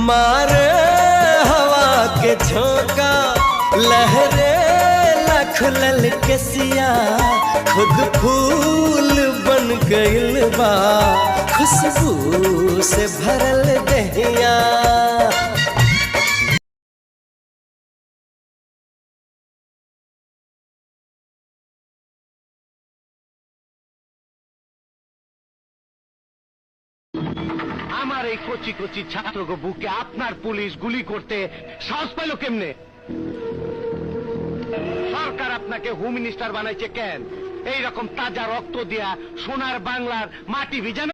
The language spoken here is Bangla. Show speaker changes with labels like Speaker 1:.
Speaker 1: मारे हवा के झोंका, लहरे लखलल केसिया, खुद फूल बन गइल बा, खुशबू से भरल दहिया।
Speaker 2: আমার এই কচি কচি ছাত্রকে বুকে আপনার পুলিশ গুলি করতে সাহস পেল কেমনে? সরকার আপনাকে হোম মিনিস্টার বানাইছে কেন? এইরকম তাজা রক্ত দিয়া সোনার বাংলার মাটি ভিজানো।